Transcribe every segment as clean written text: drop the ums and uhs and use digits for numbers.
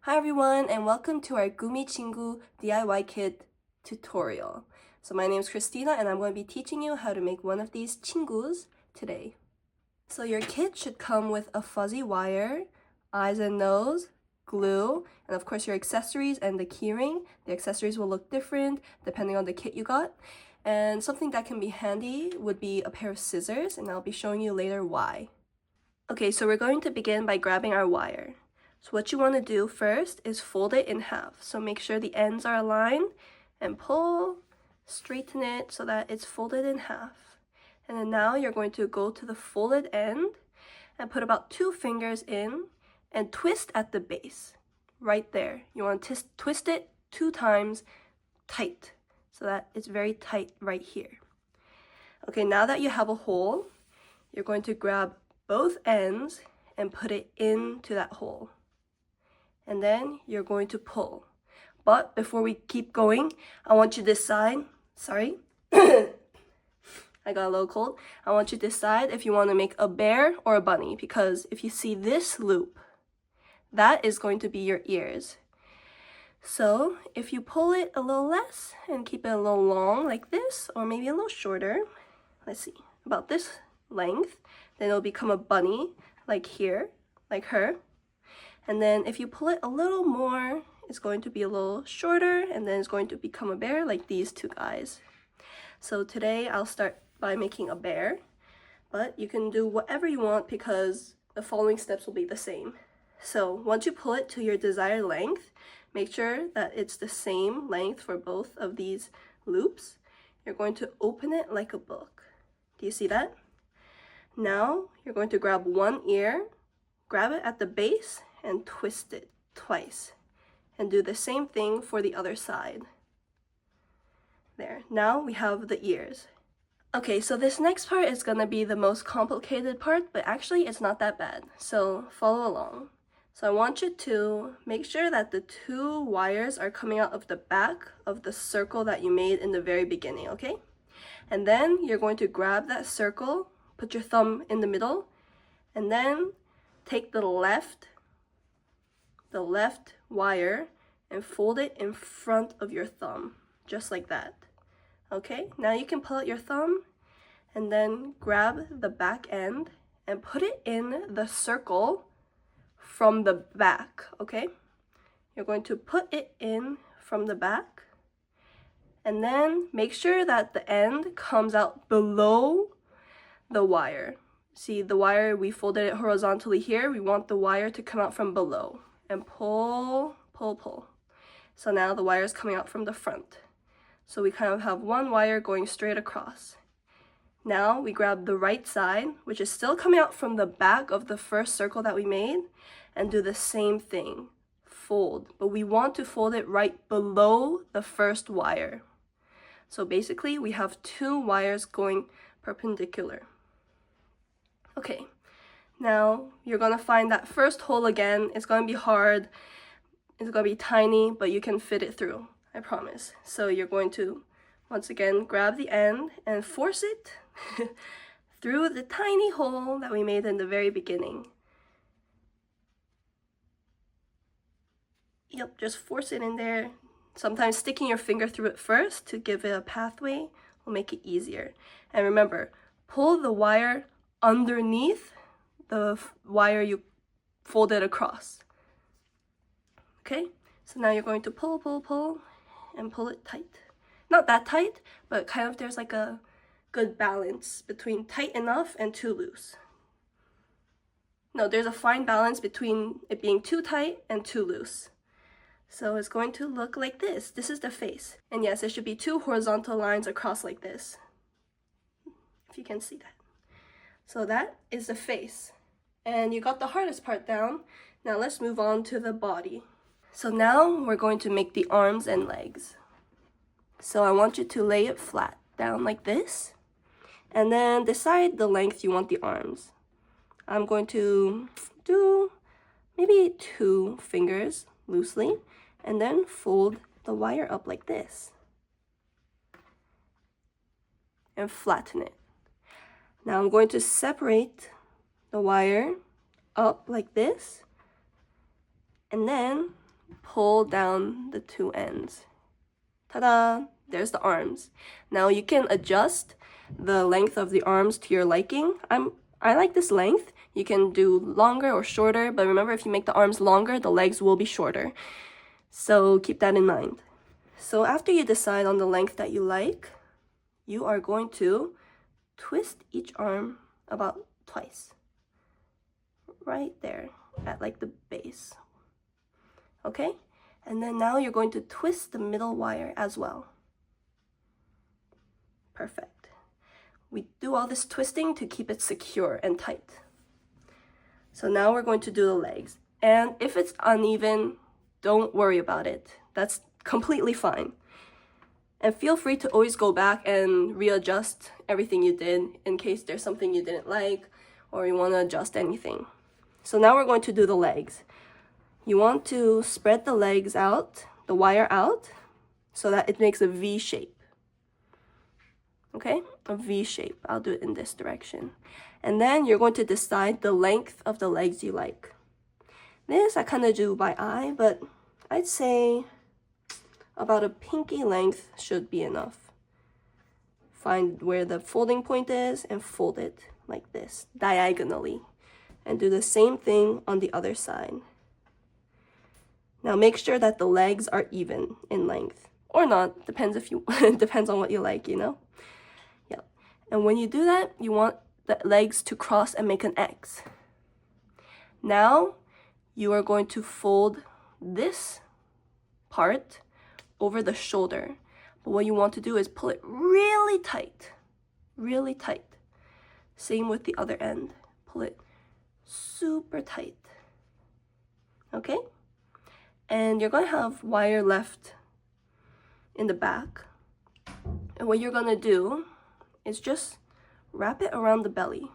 Hi everyone, and welcome to our ggümmi 친구 DIY kit tutorial. So my name is Christina and I'm going to be teaching you how to make one of these chingüs today. So your kit should come with a fuzzy wire, eyes and nose, glue, and of course your accessories and the keyring. The accessories will look different depending on the kit you got. And something that can be handy would be a pair of scissors, and I'll be showing you later why. Okay, so we're going to begin by grabbing our wire. So what you want to do first is fold it in half. So make sure the ends are aligned and pull, straighten it so that it's folded in half. And then now you're going to go to the folded end and put about 2 fingers in and twist at the base, right there. You want to twist it 2 times tight so that it's very tight right here. Okay, now that you have a hole, you're going to grab both ends and put it into that hole. And then you're going to pull. But before we keep going, I want you to decide, sorry, I got a little cold. I want you to decide if you want to make a bear or a bunny, because if you see this loop, that is going to be your ears. So if you pull it a little less and keep it a little long like this, or maybe a little shorter, let's see, about this length, then it'll become a bunny like here, like her. And then if you pull it a little more, it's going to be a little shorter, and then it's going to become a bear like these 2 guys. So today I'll start by making a bear, but you can do whatever you want because the following steps will be the same. So once you pull it to your desired length, make sure that it's the same length for both of these loops. You're going to open it like a book. Do you see that? Now you're going to grab one ear, grab it at the base, and twist it twice. And do the same thing for the other side. There, now we have the ears. Okay, so this next part is gonna be the most complicated part, but actually it's not that bad, so follow along. So I want you to make sure that the 2 wires are coming out of the back of the circle that you made in the very beginning, okay? And then you're going to grab that circle, put your thumb in the middle, and then take the left wire and fold it in front of your thumb, just like that. Okay, now you can pull out your thumb and then grab the back end and put it in the circle from the back, okay? You're going to put it in from the back, and then make sure that the end comes out below the wire. See, the wire, we folded it horizontally here. We want the wire to come out from below. And pull, pull, pull. So now the wire is coming out from the front. So we kind of have one wire going straight across. Now we grab the right side, which is still coming out from the back of the first circle that we made, and do the same thing. Fold, but we want to fold it right below the first wire. So basically we have 2 wires going perpendicular. Okay. Now, you're gonna find that first hole again. It's gonna be hard, it's gonna be tiny, but you can fit it through, I promise. So you're going to, once again, grab the end and force it through the tiny hole that we made in the very beginning. Yep, just force it in there. Sometimes sticking your finger through it first to give it a pathway will make it easier. And remember, pull the wire underneath the wire you folded across. Okay, so now you're going to pull, pull, pull, and pull it tight. Not that tight, but kind of there's like a good balance between tight enough and too loose. No, there's a fine balance between it being too tight and too loose. So it's going to look like this. This is the face. And yes, there should be 2 horizontal lines across like this, if you can see that. So that is the face. And you got the hardest part down. Now let's move on to the body. So now we're going to make the arms and legs. So I want you to lay it flat down like this, and then decide the length you want the arms. I'm going to do maybe 2 fingers loosely, and then fold the wire up like this and flatten it. Now I'm going to separate the wire up like this, and then pull down the two ends. Ta-da! There's the arms. Now you can adjust the length of the arms to your liking. I like this length. You can do longer or shorter, but remember, if you make the arms longer, the legs will be shorter. So keep that in mind. So after you decide on the length that you like, you are going to twist each arm about twice. Right there at like the base. Okay? And then now you're going to twist the middle wire as well. Perfect. We do all this twisting to keep it secure and tight. So now we're going to do the legs. And if it's uneven, don't worry about it. That's completely fine. And feel free to always go back and readjust everything you did in case there's something you didn't like or you want to adjust anything. So now we're going to do the legs. You want to spread the legs out, the wire out, so that it makes a V shape. Okay, a V shape. I'll do it in this direction. And then you're going to decide the length of the legs you like. This I kind of do by eye, but I'd say about a pinky length should be enough. Find where the folding point is and fold it like this, diagonally. And do the same thing on the other side. Now make sure that the legs are even in length. Or not, depends if you depends on what you like, you know? Yeah. And when you do that, you want the legs to cross and make an X. Now you are going to fold this part over the shoulder. But what you want to do is pull it really tight. Really tight. Same with the other end. Pull it super tight. Okay? And you're going to have wire left in the back. And what you're going to do is just wrap it around the belly.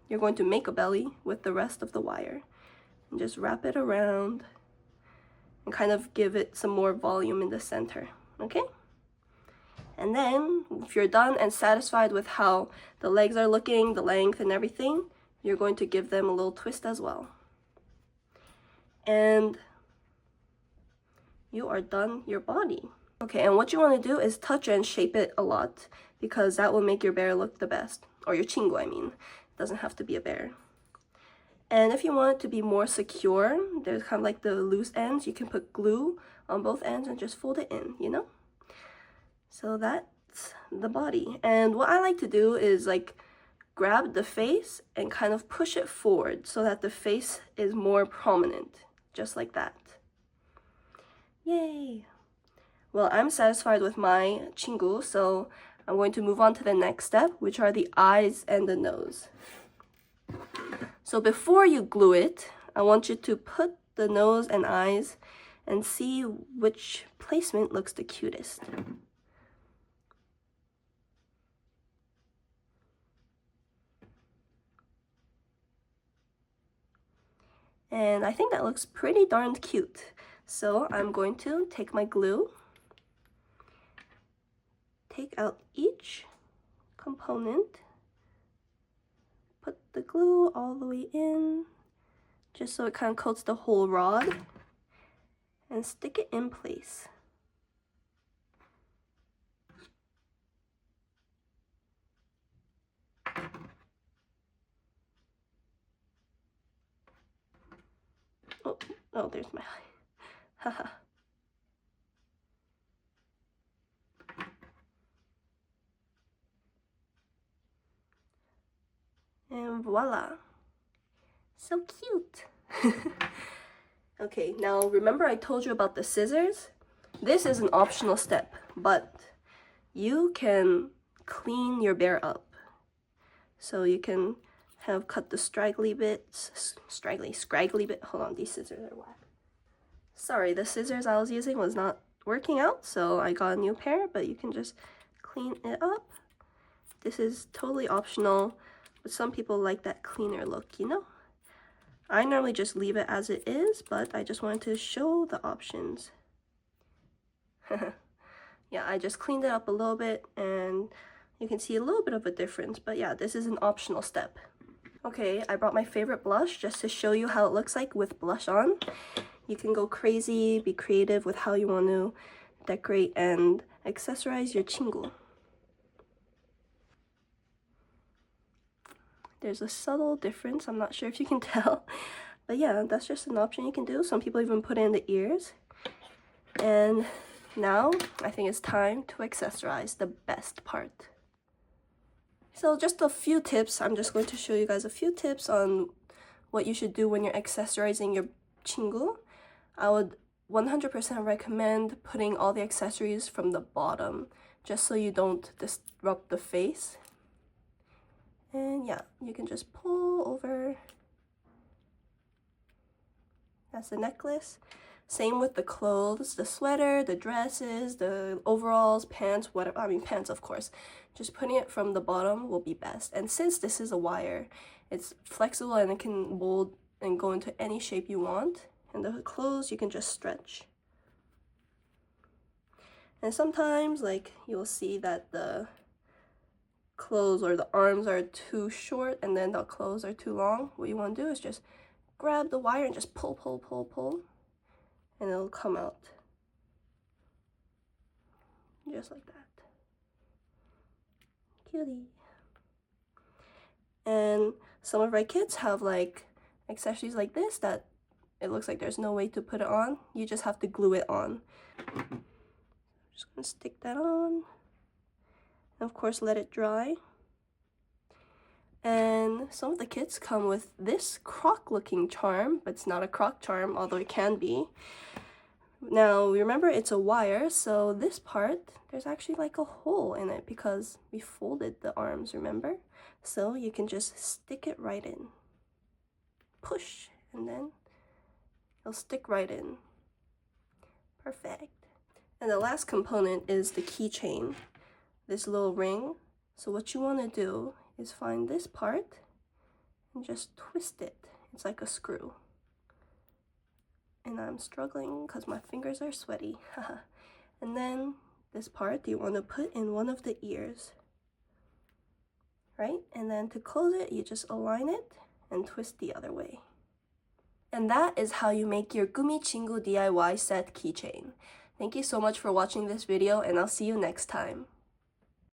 You're going to make a belly with the rest of the wire. And just wrap it around and kind of give it some more volume in the center. Okay? And then, if you're done and satisfied with how the legs are looking, the length and everything, you're going to give them a little twist as well. And you are done your body. Okay, and what you want to do is touch and shape it a lot because that will make your bear look the best. Or your chingu, I mean. It doesn't have to be a bear. And if you want it to be more secure, there's kind of like the loose ends. You can put glue on both ends and just fold it in, you know? So that's the body. And what I like to do is like grab the face and kind of push it forward so that the face is more prominent, just like that. Yay! Well, I'm satisfied with my chingu, so I'm going to move on to the next step, which are the eyes and the nose. So before you glue it, I want you to put the nose and eyes and see which placement looks the cutest. And I think that looks pretty darn cute. So I'm going to take my glue, take out each component, put the glue all the way in, just so it kind of coats the whole rod, and stick it in place. Oh, there's my eye. Haha. And voila. So cute. Okay, now remember I told you about the scissors? This is an optional step, but you can clean your bear up. So you can have cut the scraggly bits, scraggly bit. Hold on, these scissors are whack. Sorry, the scissors I was using was not working out, so I got a new pair, but you can just clean it up. This is totally optional, but some people like that cleaner look, you know? I normally just leave it as it is, but I just wanted to show the options. Yeah, I just cleaned it up a little bit, and you can see a little bit of a difference, but yeah, this is an optional step. Okay, I brought my favorite blush just to show you how it looks like with blush on. You can go crazy, be creative with how you want to decorate and accessorize your 친구. There's a subtle difference, I'm not sure if you can tell, but yeah, that's just an option you can do. Some people even put in the ears. And now I think it's time to accessorize the best part. So just a few tips. I'm just going to show you guys a few tips on what you should do when you're accessorizing your 친구. I would 100% recommend putting all the accessories from the bottom, just so you don't disrupt the face. And yeah, you can just pull over. That's the necklace. Same with the clothes, the sweater, the dresses, the overalls, pants, whatever. I mean, pants, of course. Just putting it from the bottom will be best. And since this is a wire, it's flexible and it can mold and go into any shape you want. And the clothes, you can just stretch. And sometimes, like, you'll see that the clothes or the arms are too short and then the clothes are too long. What you want to do is just grab the wire and just pull, pull, pull, pull. And it'll come out. Just like that. Cutie. And some of our kids have like accessories like this that it looks like there's no way to put it on. You just have to glue it on. Just gonna stick that on. And of course, let it dry. And some of the kits come with this croc looking charm, but it's not a croc charm, although it can be. Now, remember it's a wire, so this part, there's actually like a hole in it because we folded the arms, remember? So you can just stick it right in. Push, and then it'll stick right in. Perfect. And the last component is the keychain, this little ring. So what you want to do is find this part and just twist it. It's like a screw. And I'm struggling because my fingers are sweaty. And then this part you want to put in one of the ears. Right? And then to close it, you just align it and twist the other way. And that is how you make your ggümmi 친구 DIY set keychain. Thank you so much for watching this video, and I'll see you next time.